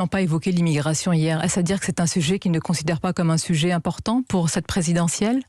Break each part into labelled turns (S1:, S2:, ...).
S1: Ils n'ont pas évoqué l'immigration hier. Est-ce à dire que c'est un sujet qu'ils ne considèrent pas comme un sujet important pour cette présidentielle ?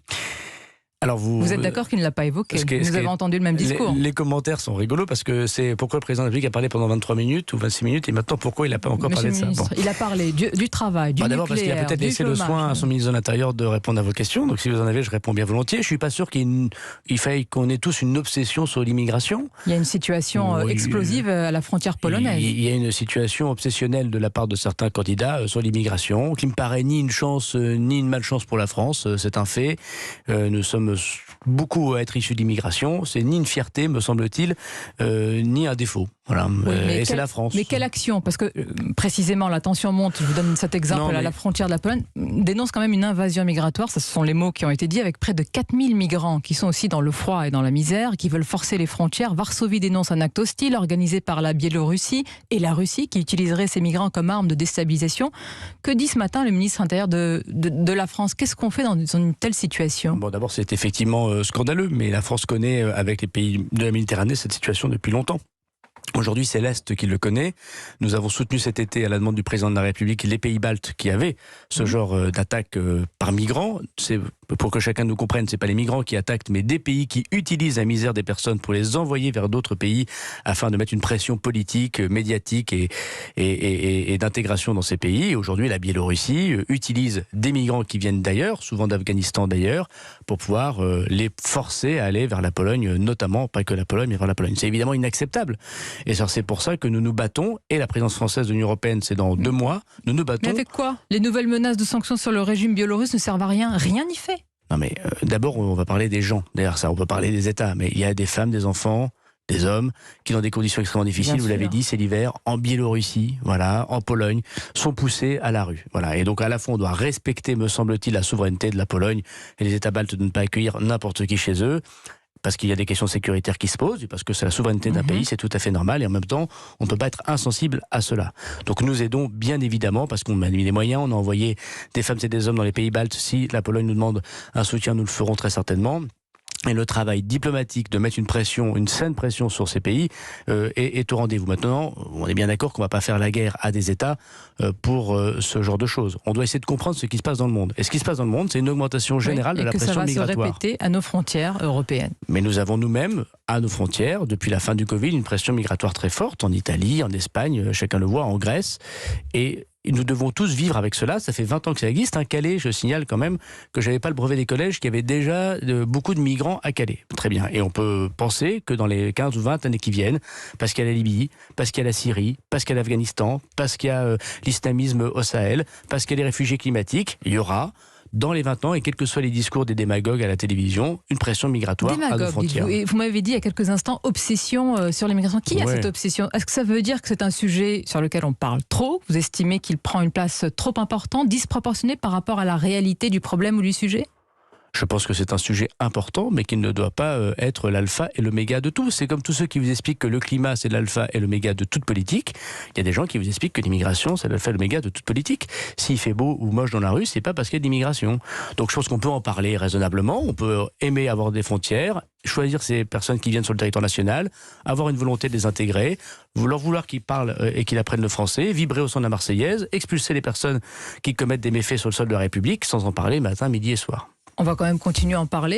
S2: Alors
S1: vous êtes d'accord qu'il ne l'a pas évoqué? Vous avez entendu le même discours.
S2: Les commentaires sont rigolos parce que c'est pourquoi le président de la République a parlé pendant 23 minutes ou 26 minutes et maintenant pourquoi il n'a pas encore parlé de ça.
S1: Bon. Il a parlé du travail, du nucléaire,
S2: d'abord parce qu'il a peut-être laissé le soin à son ministre de l'Intérieur de répondre à vos questions. Donc si vous en avez, je réponds bien volontiers. Je ne suis pas sûr qu'il faille qu'on ait tous une obsession sur l'immigration.
S1: Il y a une situation explosive à la frontière polonaise.
S2: Il y a une situation obsessionnelle de la part de certains candidats sur l'immigration qui me paraît ni une chance ni une malchance pour la France. C'est un fait. Nous sommes beaucoup à être issus d'immigration, c'est ni une fierté, me semble-t-il, ni un défaut. Voilà. Et c'est la France.
S1: Mais quelle action? Parce que précisément la tension monte, je vous donne cet exemple, à la frontière de la Pologne, dénonce quand même une invasion migratoire, ce sont les mots qui ont été dits, avec près de 4000 migrants qui sont aussi dans le froid et dans la misère, qui veulent forcer les frontières. Varsovie dénonce un acte hostile organisé par la Biélorussie et la Russie qui utiliserait ces migrants comme arme de déstabilisation. Que dit ce matin le ministre intérieur de la France? Qu'est-ce qu'on fait dans une telle situation?
S2: Bon, d'abord c'est effectivement scandaleux, mais la France connaît avec les pays de la Méditerranée cette situation depuis longtemps. Aujourd'hui, c'est l'Est qui le connaît. Nous avons soutenu cet été, à la demande du président de la République, les pays baltes qui avaient ce genre d'attaque par migrants. C'est, pour que chacun nous comprenne, c'est pas les migrants qui attaquent, mais des pays qui utilisent la misère des personnes pour les envoyer vers d'autres pays afin de mettre une pression politique, médiatique et d'intégration dans ces pays. Et aujourd'hui, la Biélorussie utilise des migrants qui viennent d'ailleurs, souvent d'Afghanistan d'ailleurs, pour pouvoir les forcer à aller vers la Pologne, notamment, pas que la Pologne, mais vers la Pologne. C'est évidemment inacceptable. Et c'est pour ça que nous nous battons, et la présidence française de l'Union européenne, c'est dans 2 mois, nous nous battons...
S1: Mais avec quoi? Les nouvelles menaces de sanctions sur le régime biélorusse ne servent à rien, rien n'y fait.
S2: Non mais d'abord, on va parler des gens, d'ailleurs ça, on peut parler des États, mais il y a des femmes, des enfants, des hommes, qui dans des conditions extrêmement difficiles, vous l'avez dit, c'est l'hiver, en Biélorussie, voilà, en Pologne, sont poussés à la rue. Voilà. Et donc à la fois, on doit respecter, me semble-t-il, la souveraineté de la Pologne et les États baltes de ne pas accueillir n'importe qui chez eux, parce qu'il y a des questions sécuritaires qui se posent, parce que c'est la souveraineté d'un pays, c'est tout à fait normal, et en même temps, on ne peut pas être insensible à cela. Donc nous aidons bien évidemment, parce qu'on a mis les moyens, on a envoyé des femmes et des hommes dans les pays baltes. Si la Pologne nous demande un soutien, nous le ferons très certainement. Et le travail diplomatique de mettre une pression, une saine pression sur ces pays est au rendez-vous. Maintenant, on est bien d'accord qu'on ne va pas faire la guerre à des États pour ce genre de choses. On doit essayer de comprendre ce qui se passe dans le monde. Et ce qui se passe dans le monde, c'est une augmentation générale de la pression migratoire. Et que ça va
S1: se répéter à nos frontières européennes.
S2: Mais nous avons nous-mêmes, à nos frontières, depuis la fin du Covid, une pression migratoire très forte en Italie, en Espagne, chacun le voit, en Grèce. Et nous devons tous vivre avec cela. Ça fait 20 ans que ça existe. Calais, je signale quand même que je n'avais pas le brevet des collèges, qu'il y avait déjà beaucoup de migrants à Calais. Très bien. Et on peut penser que dans les 15 ou 20 années qui viennent, parce qu'il y a la Libye, parce qu'il y a la Syrie, parce qu'il y a l'Afghanistan, parce qu'il y a l'islamisme au Sahel, parce qu'il y a les réfugiés climatiques, il y aura, dans les 20 ans, et quels que soient les discours des démagogues à la télévision, une pression migratoire à nos frontières.
S1: Et vous m'avez dit il y a quelques instants, obsession sur l'immigration. Qui a cette obsession? Est-ce que ça veut dire que c'est un sujet sur lequel on parle trop? Vous estimez qu'il prend une place trop importante, disproportionnée par rapport à la réalité du problème ou du sujet?
S2: Je pense que c'est un sujet important, mais qui ne doit pas être l'alpha et l'oméga de tout. C'est comme tous ceux qui vous expliquent que le climat, c'est l'alpha et l'oméga de toute politique. Il y a des gens qui vous expliquent que l'immigration, c'est l'alpha et l'oméga de toute politique. S'il fait beau ou moche dans la rue, c'est pas parce qu'il y a de l'immigration. Donc je pense qu'on peut en parler raisonnablement. On peut aimer avoir des frontières, choisir ces personnes qui viennent sur le territoire national, avoir une volonté de les intégrer, vouloir qu'ils parlent et qu'ils apprennent le français, vibrer au son de la Marseillaise, expulser les personnes qui commettent des méfaits sur le sol de la République, sans en parler matin, midi et soir.
S1: On va quand même continuer à en parler.